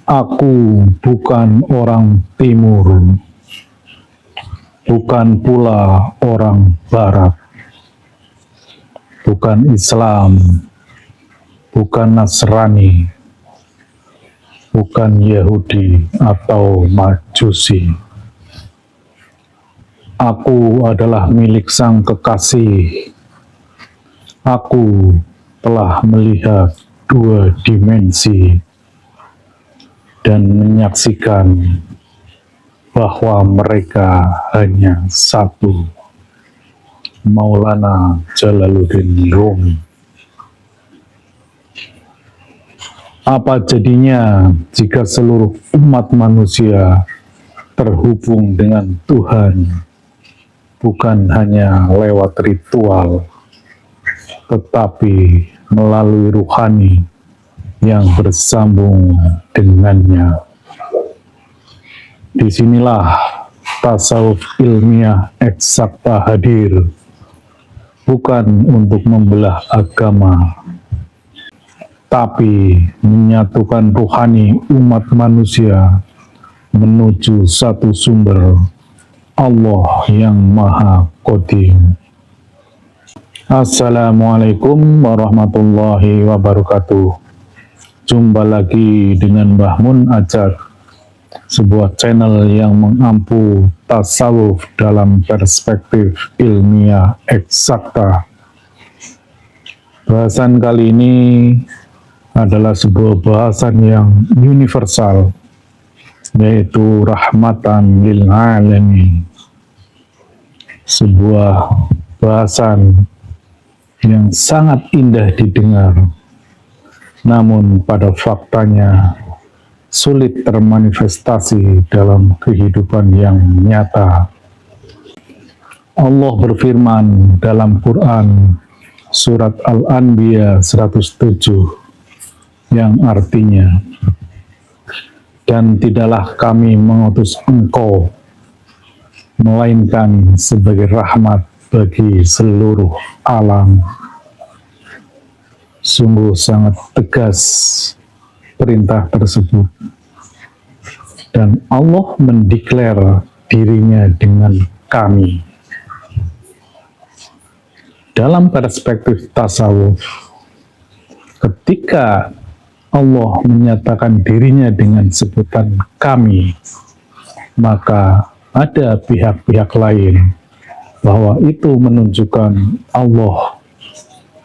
Aku bukan orang timur, bukan pula orang barat, bukan Islam, bukan Nasrani, bukan Yahudi atau Majusi. Aku adalah milik Sang Kekasih. Aku telah melihat dua dimensi dan menyaksikan bahwa mereka hanya satu. Maulana Jalaluddin Rumi. Apa jadinya jika seluruh umat manusia terhubung dengan Tuhan, bukan hanya lewat ritual, tetapi melalui ruhani yang bersambung dengannya. Disinilah tasawuf ilmiah eksakta hadir, bukan untuk membelah agama, tapi menyatukan ruhani umat manusia menuju satu sumber, Allah yang Maha Qadim. Assalamualaikum warahmatullahi wabarakatuh. Jumpa lagi dengan Mbah Mun Ajat, sebuah channel yang mengampu tasawuf dalam perspektif ilmiah eksakta. Bahasan kali ini adalah sebuah bahasan yang universal, yaitu rahmatan lil alamin. Sebuah bahasan yang sangat indah didengar, namun pada faktanya sulit termanifestasi dalam kehidupan yang nyata. Allah berfirman dalam Quran surat Al-Anbiya 107 yang artinya, dan tidaklah kami mengutus engkau melainkan sebagai rahmat bagi seluruh alam. Sungguh sangat tegas perintah tersebut, dan Allah mendeklar dirinya dengan kami. Dalam perspektif tasawuf, ketika Allah menyatakan dirinya dengan sebutan kami, maka ada pihak-pihak lain bahwa itu menunjukkan Allah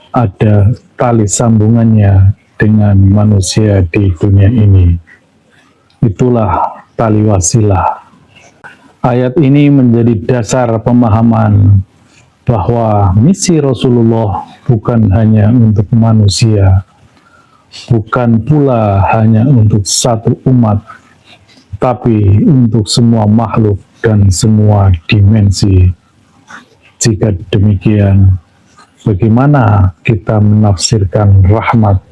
ada tali sambungannya dengan manusia di dunia ini. Itulah tali wasilah. Ayat ini menjadi dasar pemahaman bahwa misi Rasulullah bukan hanya untuk manusia, bukan pula hanya untuk satu umat, tapi untuk semua makhluk dan semua dimensi. Jika demikian, bagaimana kita menafsirkan rahmat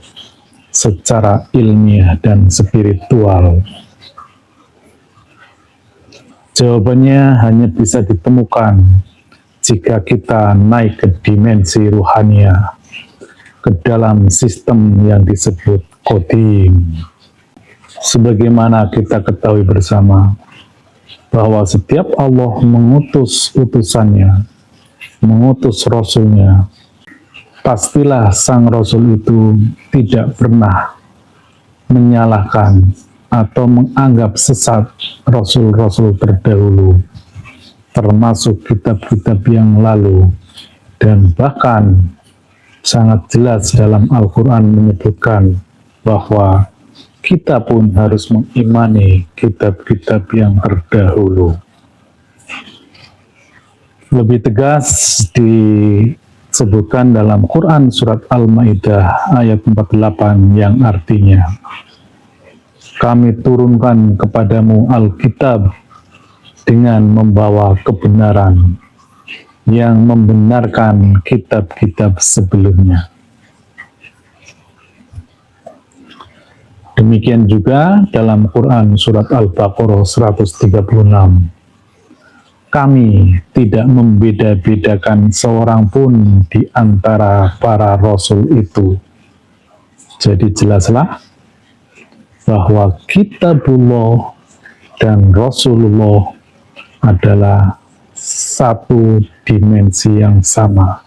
secara ilmiah dan spiritual? Jawabannya hanya bisa ditemukan jika kita naik ke dimensi ruhania, ke dalam sistem yang disebut Qadim. Sebagaimana kita ketahui bersama, bahwa setiap Allah mengutus utusannya, mengutus Rasulnya, pastilah sang Rasul itu tidak pernah menyalahkan atau menganggap sesat Rasul-Rasul terdahulu, termasuk kitab-kitab yang lalu, dan bahkan sangat jelas dalam Al-Quran menyebutkan bahwa kita pun harus mengimani kitab-kitab yang terdahulu. Lebih tegas disebutkan dalam Quran surat Al-Maidah ayat 48 yang artinya, kami turunkan kepadamu Alkitab dengan membawa kebenaran yang membenarkan kitab-kitab sebelumnya. Demikian juga dalam Quran surat Al-Baqarah 136. Kami tidak membeda-bedakan seorang pun di antara para rasul itu. Jadi jelaslah bahwa kitabullah dan Rasulullah adalah satu dimensi yang sama.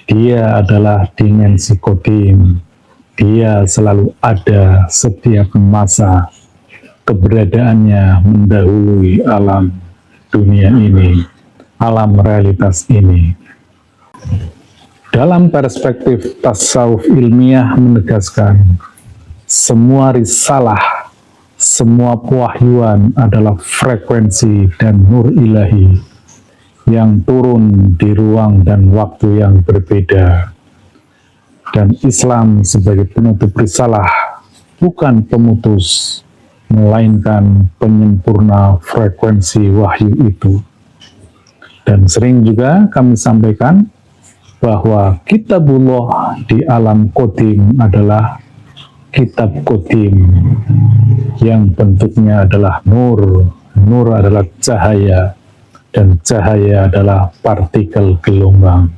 Dia adalah dimensi qadim. Dia selalu ada setiap masa. Keberadaannya mendahului alam dunia ini, alam realitas ini. Dalam perspektif tasawuf ilmiah menegaskan, semua risalah, semua pewahyuan adalah frekuensi dan nur ilahi yang turun di ruang dan waktu yang berbeda. Dan Islam sebagai penutup risalah bukan pemutus, melainkan penyempurna frekuensi wahyu itu. Dan sering juga kami sampaikan bahwa kitabullah di alam qadim adalah kitab qadim yang bentuknya adalah nur. Nur adalah cahaya, dan cahaya adalah partikel gelombang.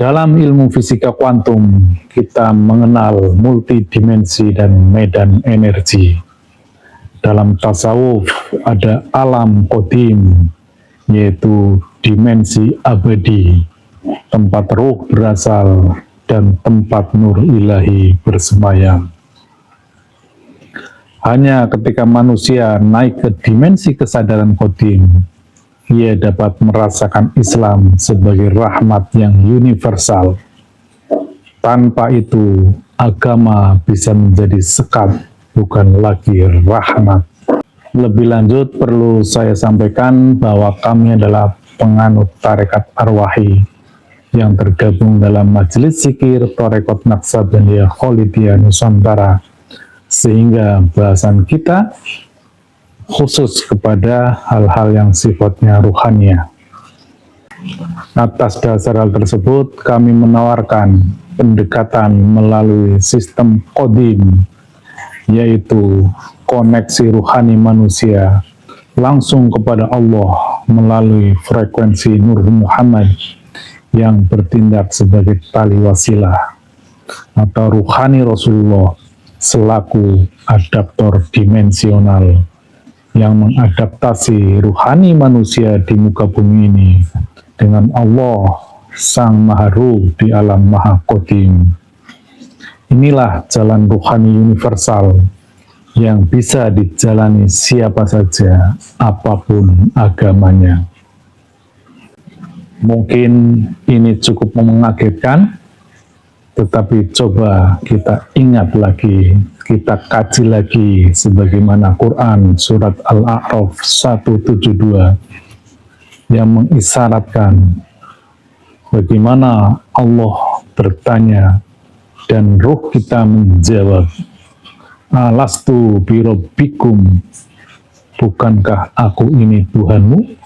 Dalam ilmu fisika kuantum, kita mengenal multidimensi dan medan energi. Dalam tasawuf ada alam qadim, yaitu dimensi abadi, tempat ruh berasal dan tempat nur ilahi bersemayam. Hanya ketika manusia naik ke dimensi kesadaran qadim, ia dapat merasakan Islam sebagai rahmat yang universal. Tanpa itu, agama bisa menjadi sekat, bukan lagi rahmat. Lebih lanjut, perlu saya sampaikan bahwa kami adalah penganut tarekat arwahi yang tergabung dalam Majelis Zikir Tarekat Naqsabandiyah Kholidiyah Nusantara, sehingga bahasan kita khusus kepada hal-hal yang sifatnya ruhaniah. Atas dasar hal tersebut, kami menawarkan pendekatan melalui sistem qadim, yaitu koneksi ruhani manusia langsung kepada Allah melalui frekuensi Nur Muhammad yang bertindak sebagai tali wasilah, atau ruhani Rasulullah selaku adaptor dimensional yang mengadaptasi ruhani manusia di muka bumi ini dengan Allah Sang Maha Ruh di alam Maha Qadim. Inilah jalan ruhani universal yang bisa dijalani siapa saja, apapun agamanya. Mungkin ini cukup mengagetkan, tetapi coba kita ingat lagi, kita kaji lagi sebagaimana Quran surat Al-A'raf 172 yang mengisyaratkan bagaimana Allah bertanya dan ruh kita menjawab, Alastu birabbikum, bukankah aku ini Tuhanmu?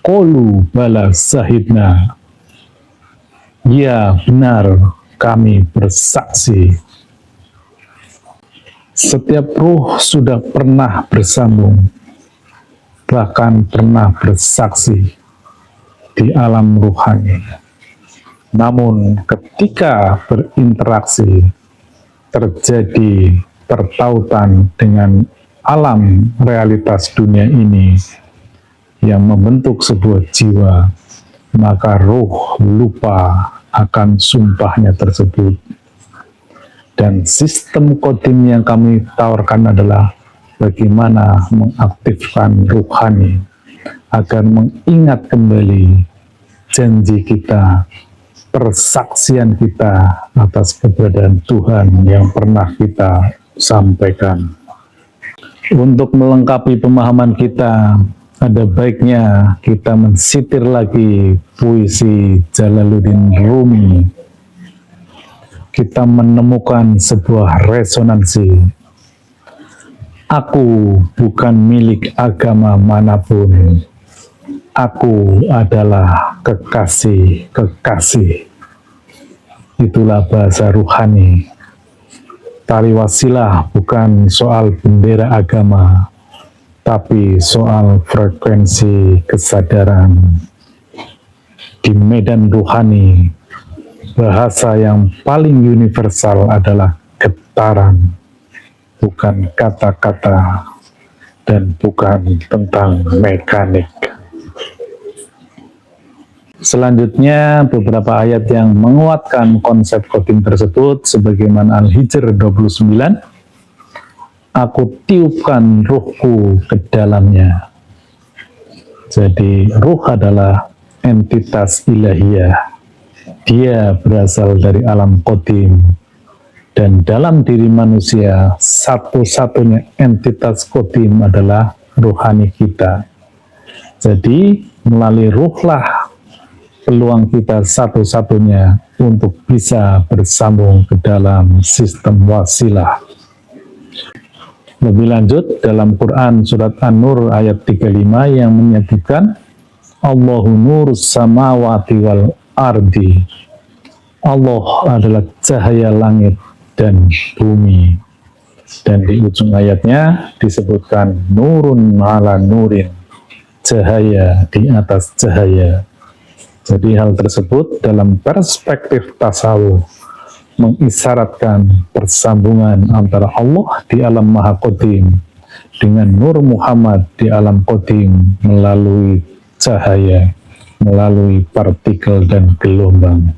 Qalu bala syahidna, ya benar kami bersaksi. Setiap ruh sudah pernah bersambung, bahkan pernah bersaksi di alam ruhani. Namun ketika berinteraksi, terjadi pertautan dengan alam realitas dunia ini yang membentuk sebuah jiwa, maka ruh lupa akan sumpahnya tersebut. Dan sistem qadim yang kami tawarkan adalah bagaimana mengaktifkan ruhani agar mengingat kembali janji kita, persaksian kita atas keberadaan Tuhan yang pernah kita sampaikan. Untuk melengkapi pemahaman kita, ada baiknya kita mensitir lagi puisi Jalaluddin Rumi. Kita menemukan sebuah resonansi. Aku bukan milik agama manapun. Aku adalah kekasih-kekasih. Itulah bahasa ruhani. Tali wasilah bukan soal bendera agama, tapi soal frekuensi kesadaran. Di medan ruhani, bahasa yang paling universal adalah getar getaran, bukan kata-kata, dan bukan tentang mekanik. Selanjutnya, beberapa ayat yang menguatkan konsep qadim tersebut sebagaimana Al-Hijr 29, aku tiupkan ruhku ke dalamnya. Jadi ruh adalah entitas ilahiyah. Dia berasal dari alam qadim. Dan dalam diri manusia, satu-satunya entitas qadim adalah ruhani kita. Jadi melalui ruhlah peluang kita satu-satunya untuk bisa bersambung ke dalam sistem wasilah. Lebih lanjut, dalam Quran surat An-Nur ayat 35 yang menyebutkan Allahu nurus samawati wal ardi. Allah adalah cahaya langit dan bumi. Dan di ujung ayatnya disebutkan nurun ala nurin, cahaya di atas cahaya. Jadi hal tersebut dalam perspektif tasawuf mengisyaratkan persambungan antara Allah di alam maha qadim dengan Nur Muhammad di alam qadim melalui cahaya, melalui partikel dan gelombang.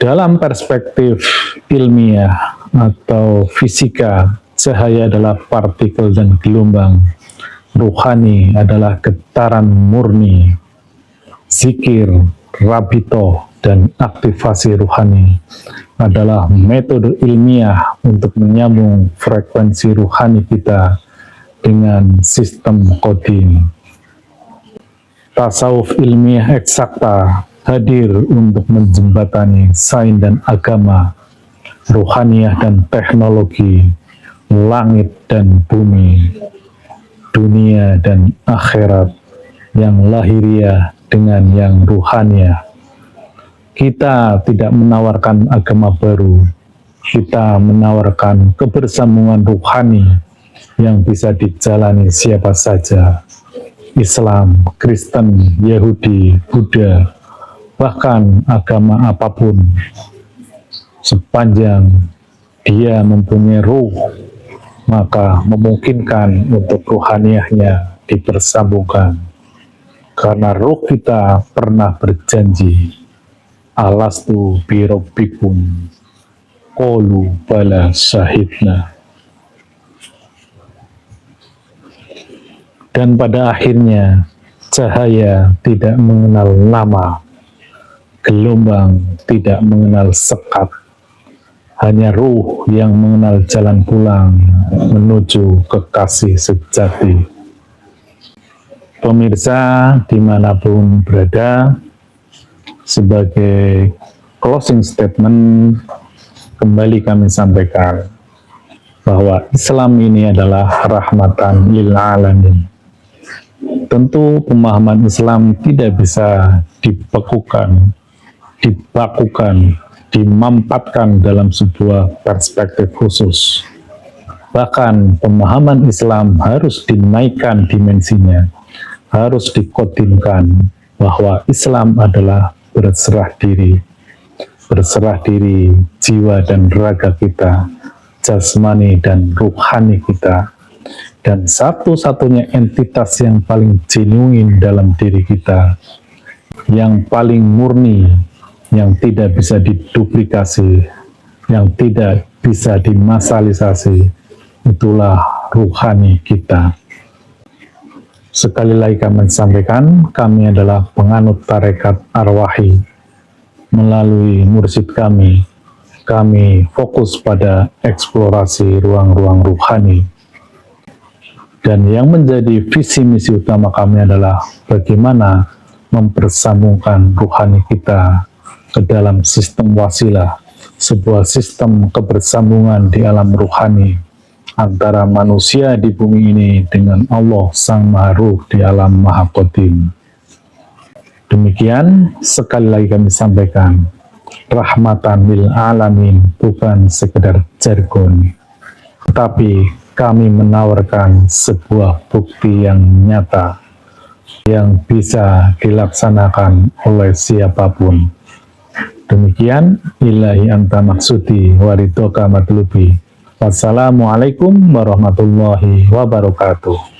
Dalam perspektif ilmiah atau fisika, cahaya adalah partikel dan gelombang, ruhani adalah getaran murni. Zikir, rabito, dan aktivasi ruhani adalah metode ilmiah untuk menyambung frekuensi ruhani kita dengan sistem qadim. Tasawuf ilmiah eksakta hadir untuk menjembatani sains dan agama, ruhaniyah dan teknologi, langit dan bumi, dunia dan akhirat, yang lahiriah dengan yang ruhaniyah. Kita tidak menawarkan agama baru, kita menawarkan kebersambungan ruhani yang bisa dijalani siapa saja. Islam, Kristen, Yahudi, Buddha, bahkan agama apapun, sepanjang dia mempunyai ruh, maka memungkinkan untuk ruhaniyahnya dipersambungkan. Karena ruh kita pernah berjanji, alastu bi rabbikum, qalu bala syahidna. Dan pada akhirnya, cahaya tidak mengenal nama, gelombang tidak mengenal sekat, hanya ruh yang mengenal jalan pulang menuju kekasih sejati. Pemirsa dimanapun berada, sebagai closing statement kembali kami sampaikan bahwa Islam ini adalah rahmatan lil alamin. Tentu pemahaman Islam tidak bisa dibakukan, dimampatkan dalam sebuah perspektif khusus. Bahkan pemahaman Islam harus dinaikkan dimensinya, harus dikodimkan bahwa Islam adalah berserah diri jiwa dan raga kita, jasmani dan ruhani kita, dan satu-satunya entitas yang paling genuine dalam diri kita, yang paling murni, yang tidak bisa diduplikasi, yang tidak bisa dimasalisasi, itulah ruhani kita. Sekali lagi kami sampaikan, kami adalah penganut tarekat arwahi. Melalui mursyid kami fokus pada eksplorasi ruang-ruang ruhani. Dan yang menjadi visi misi utama kami adalah bagaimana mempersambungkan ruhani kita ke dalam sistem wasilah, sebuah sistem kebersambungan di alam ruhani antara manusia di bumi ini dengan Allah Sang Maha Ruh di alam Maha Qadim. Demikian sekali lagi kami sampaikan, rahmatan lil alamin bukan sekedar jargon, tetapi kami menawarkan sebuah bukti yang nyata yang bisa dilaksanakan oleh siapapun. Demikian, ilahi anta maksudi waridhoka matlubi. Wassalamualaikum warahmatullahi wabarakatuh.